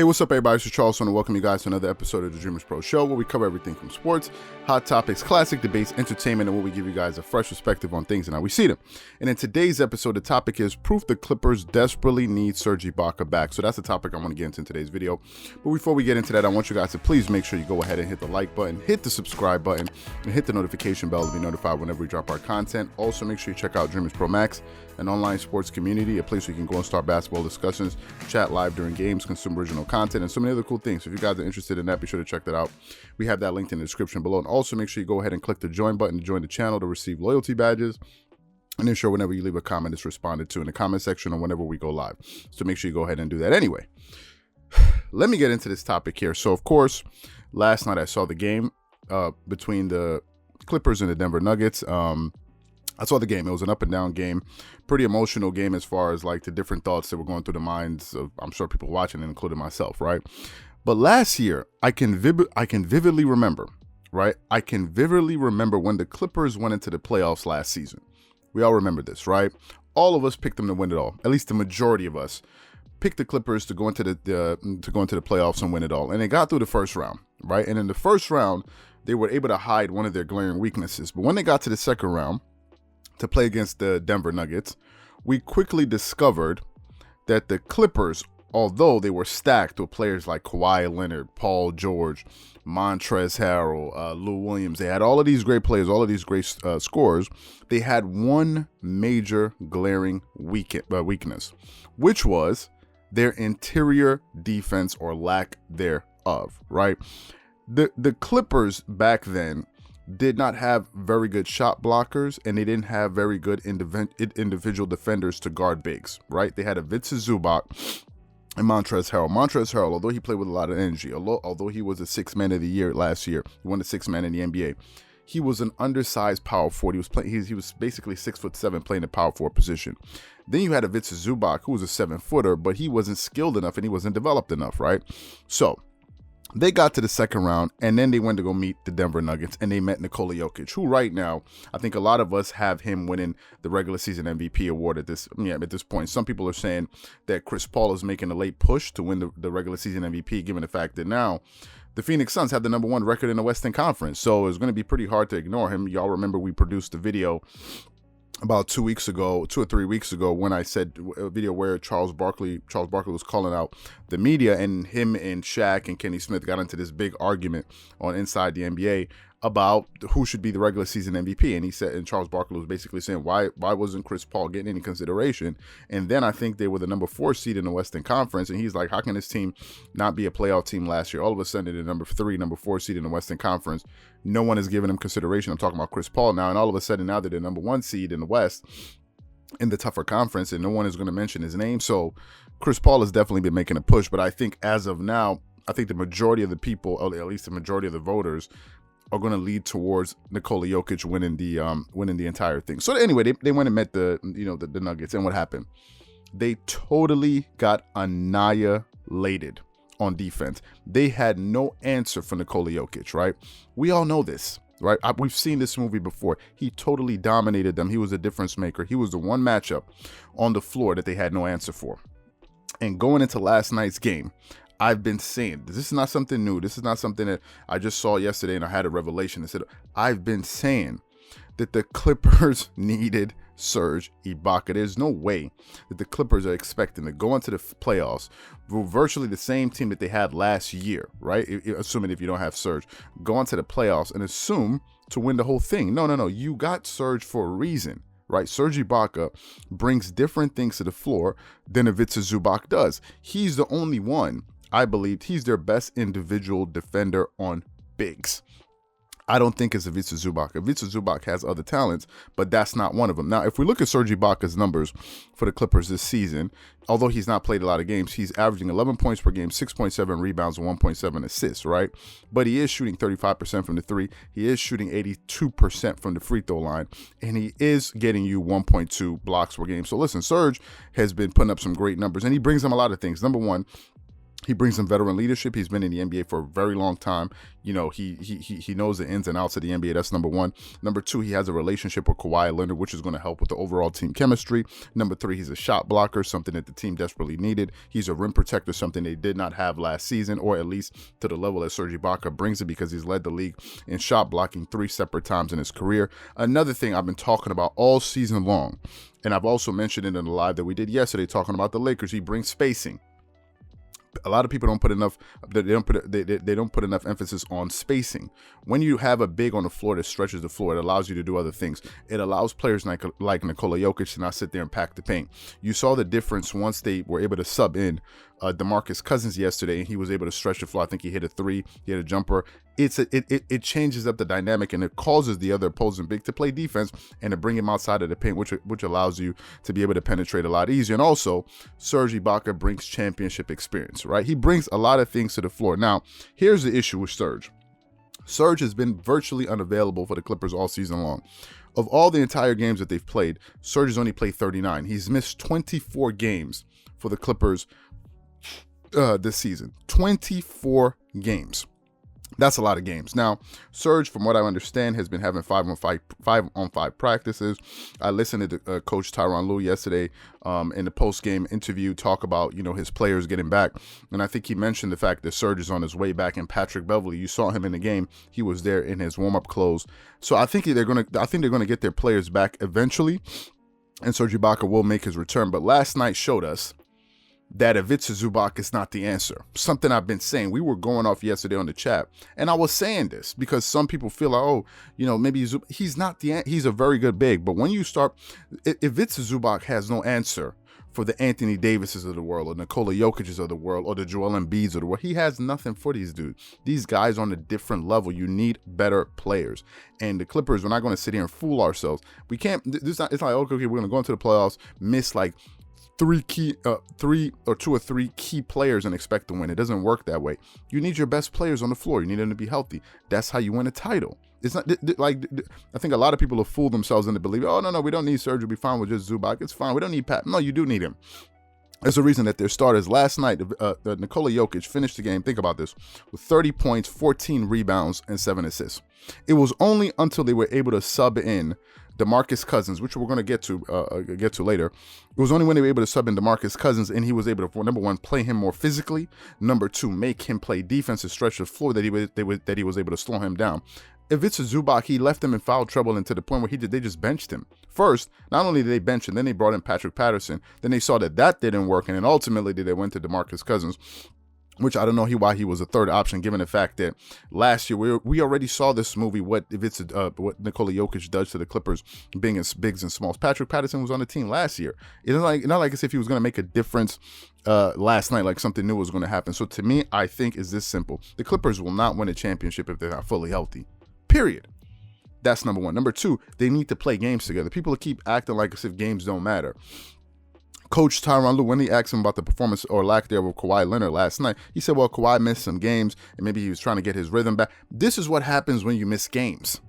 Hey, what's up, everybody? This is Charles, and welcome you guys to another episode of the Dreamerspro Show, where we cover everything from sports, hot topics, classic debates, entertainment, and where we give you guys a fresh perspective on things and how we see them. And in today's episode, the topic is proof the Clippers desperately need Serge Ibaka back. So that's the topic I want to get into in today's video. But before we get into that, I want you guys to please make sure you go ahead and hit the like button, hit the subscribe button, and hit the notification bell to be notified whenever we drop our content. Also, make sure you check out Dreamerspro Max, an online sports community, a place where you can go and start basketball discussions, chat live during games, consume original content, and so many other cool things. So if you guys are interested in that, be sure to check that out. We have that linked in the description below. And also make sure you go ahead and click the join button to join the channel to receive loyalty badges, and ensure whenever you leave a comment, it's responded to in the comment section or whenever we go live. So make sure you go ahead and do that. Anyway, let me get into this topic here. So of course, last night I saw the game between the Clippers and the Denver Nuggets. I saw the game. It was an up and down game, pretty emotional game as far as like the different thoughts that were going through the minds of, I'm sure, people watching, including myself, right? But last year, I can vividly remember, right? I can vividly remember when the Clippers went into the playoffs last season. We all remember this, right? All of us picked them to win it all. At least the majority of us picked the Clippers to go into the playoffs and win it all. And they got through the first round, right? And in the first round, they were able to hide one of their glaring weaknesses. But when they got to the second round to play against the Denver Nuggets, we quickly discovered that the Clippers, although they were stacked with players like Kawhi Leonard, Paul George, Montrezl Harrell, Lou Williams, they had all of these great players, all of these great scorers, they had one major glaring weakness, which was their interior defense or lack thereof, right? The Clippers back then did not have very good shot blockers, and they didn't have very good individual defenders to guard bigs, right? They had a Zubac and Montrezl Harrell. Montrezl Harrell, although he played with a lot of energy, although he was a sixth man of the year last year, he won the sixth man in the NBA. He was an undersized power forward. He was basically 6'7", playing the power forward position. Then you had a Zubac, who was a 7-footer, but he wasn't skilled enough and he wasn't developed enough, right? So they got to the second round, and then they went to go meet the Denver Nuggets, and they met Nikola Jokic, who right now, I think a lot of us have him winning the regular season MVP award at this point. Some people are saying that Chris Paul is making a late push to win the regular season MVP, given the fact that now the Phoenix Suns have the #1 record in the Western Conference. So it's going to be pretty hard to ignore him. Y'all remember we produced a video about 2 or 3 weeks ago, when I said a video where Charles Barkley was calling out the media, and him and Shaq and Kenny Smith got into this big argument on Inside the NBA about who should be the regular season MVP. And he said, and Charles Barkley was basically saying, why wasn't Chris Paul getting any consideration? And then I think they were the #4 seed in the Western Conference, and he's like, how can this team not be a playoff team last year? All of a sudden, they're the #4 seed in the Western Conference. No one is giving them consideration. I'm talking about Chris Paul now, and all of a sudden now they're the #1 seed in the West in the tougher conference, and no one is going to mention his name. So Chris Paul has definitely been making a push, but I think as of now, I think the majority of the people, or at least the majority of the voters, are going to lead towards Nikola Jokic winning the entire thing. So anyway, they went and met the Nuggets, and what happened? They totally got annihilated on defense. They had no answer for Nikola Jokic, right? We all know this, right? We've seen this movie before. He totally dominated them. He was a difference maker. He was the one matchup on the floor that they had no answer for. And going into last night's game, I've been saying, this is not something new. This is not something that I just saw yesterday and I had a revelation. I've been saying that the Clippers needed Serge Ibaka. There's no way that the Clippers are expecting to go into the playoffs with virtually the same team that they had last year, right? Assuming if you don't have Serge, go into the playoffs and assume to win the whole thing. No. You got Serge for a reason, right? Serge Ibaka brings different things to the floor than a Zubac does. He's the only one, I believe, he's their best individual defender on bigs. I don't think it's Ivica Zubac. Ivica Zubac has other talents, but that's not one of them. Now, if we look at Serge Ibaka's numbers for the Clippers this season, although he's not played a lot of games, he's averaging 11 points per game, 6.7 rebounds, and 1.7 assists, right? But he is shooting 35% from the three. He is shooting 82% from the free throw line, and he is getting you 1.2 blocks per game. So listen, Serge has been putting up some great numbers, and he brings them a lot of things. Number one, He brings some veteran leadership. He's been in the NBA for a very long time. You know, he knows the ins and outs of the NBA. That's number one. Number two, he has a relationship with Kawhi Leonard, which is going to help with the overall team chemistry. Number three, he's a shot blocker, something that the team desperately needed. He's a rim protector, something they did not have last season, or at least to the level that Serge Ibaka brings it, because he's led the league in shot blocking 3 separate times in his career. Another thing I've been talking about all season long, and I've also mentioned it in the live that we did yesterday talking about the Lakers, he brings spacing. A lot of people don't put enough. They don't put enough emphasis on spacing. When you have a big on the floor that stretches the floor, it allows you to do other things. It allows players like Nikola Jokic to not sit there and pack the paint. You saw the difference once they were able to sub in DeMarcus Cousins yesterday, and he was able to stretch the floor. I think he hit a 3, he hit a jumper. It changes up the dynamic, and it causes the other opposing big to play defense and to bring him outside of the paint, which allows you to be able to penetrate a lot easier. And also, Serge Ibaka brings championship experience, right? He brings a lot of things to the floor. Now, here's the issue with Serge. Serge has been virtually unavailable for the Clippers all season long. Of all the entire games that they've played, Serge has only played 39. He's missed 24 games for the Clippers this season. 24 games. That's a lot of games. Now, Serge, from what I understand, has been having 5-on-5 practices. I listened to Coach Tyronn Lue yesterday in the post-game interview talk about, you know, his players getting back. And I think he mentioned the fact that Serge is on his way back. And Patrick Beverley, you saw him in the game. He was there in his warm-up clothes. So I think they're gonna get their players back eventually, and Serge Ibaka will make his return. But last night showed us that Ivica Zubac is not the answer. Something I've been saying. We were going off yesterday on the chat, and I was saying this because some people feel like, oh, you know, maybe he's not the. He's a very good big, but when you start, Ivica Zubac has no answer for the Anthony Davises of the world, or Nikola Jokic's of the world, or the Joel Embiid's of the world. He has nothing for these dudes. These guys are on a different level. You need better players. And the Clippers, we're not going to sit here and fool ourselves. We can't. It's like, okay, we're going to go into the playoffs, miss like 2 or 3 key players and expect to win. It doesn't work that way. You need your best players on the floor. You need them to be healthy. That's how you win a title. It's not like, I think a lot of people have fooled themselves into believing, oh, no, we don't need Serge. We'll be fine with just Zubac. It's fine. We don't need Pat. No, you do need him. There's a reason that their starters last night, Nikola Jokic finished the game, think about this, with 30 points, 14 rebounds, and 7 assists. It was only until they were able to sub in DeMarcus Cousins, which we're going to get to later. It was only when they were able to sub in DeMarcus Cousins, and he was able to, number one, play him more physically, number two, make him play defense and stretch the floor, that he was able to slow him down. Ivica Zubac, he left him in foul trouble, and to the point where they just benched him. First, not only did they bench him, then they brought in Patrick Patterson. Then they saw that didn't work, and then ultimately they went to DeMarcus Cousins, which I don't know why he was a third option, given the fact that last year we already saw this movie, what Nikola Jokic does to the Clippers, being as bigs and smalls. Patrick Patterson was on the team last year. It's not like as if he was going to make a difference last night, like something new was going to happen. So to me, I think is this simple. The Clippers will not win a championship if they're not fully healthy. Period. That's number one. Number two, they need to play games together. People keep acting like as if games don't matter. Coach Tyronn Lue, when he asked him about the performance or lack thereof of Kawhi Leonard last night, he said, well, Kawhi missed some games and maybe he was trying to get his rhythm back. This is what happens when you miss games.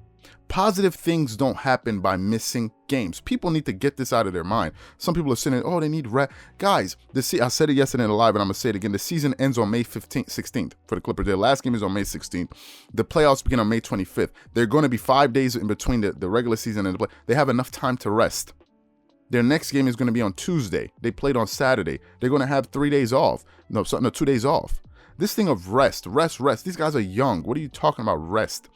Positive things don't happen by missing games. People need to get this out of their mind. Some people are saying, oh, they need rest. Guys, I said it yesterday in the live, and I'm going to say it again. The season ends on May 16th for the Clippers. Their last game is on May 16th. The playoffs begin on May 25th. They're going to be 5 days in between the regular season and the play. They have enough time to rest. Their next game is going to be on Tuesday. They played on Saturday. They're going to have 3 days off. No, 2 days off. This thing of rest. These guys are young. What are you talking about, rest?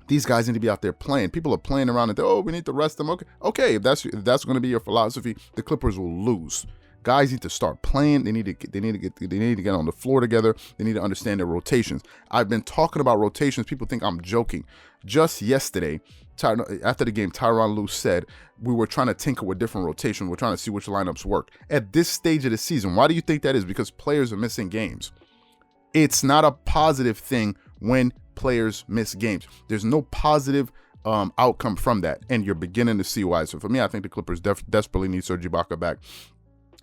These guys need to be out there playing. People are playing around and we need to rest them. Okay. If that's going to be your philosophy, the Clippers will lose. Guys need to start playing. They need to get on the floor together. They need to understand their rotations. I've been talking about rotations. People think I'm joking. Just yesterday, after the game, Tyronn Lue said we were trying to tinker with different rotations. We're trying to see which lineups work. At this stage of the season, why do you think that is? Because players are missing games. It's not a positive thing when players miss games. There's no positive outcome from that, and you're beginning to see why. So for me, I think the Clippers desperately need Serge Ibaka back.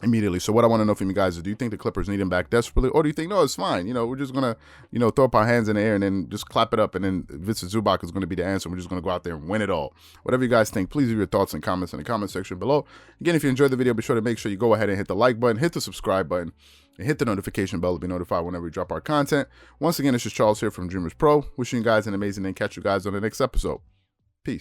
immediately. So what I want to know from you guys is, do you think the Clippers need him back desperately, or do you think, no, it's fine, we're just gonna throw up our hands in the air and then just clap it up, and then Serge Ibaka is going to be the answer, and we're just going to go out there and win it all? Whatever you guys think, please leave your thoughts and comments in the comment section below. Again, if you enjoyed the video, be sure to make sure you go ahead and hit the like button, hit the subscribe button, and hit the notification bell to be notified whenever we drop our content. Once again, this is Charles here from Dreamerspro, wishing you guys an amazing day, and catch you guys on the next episode.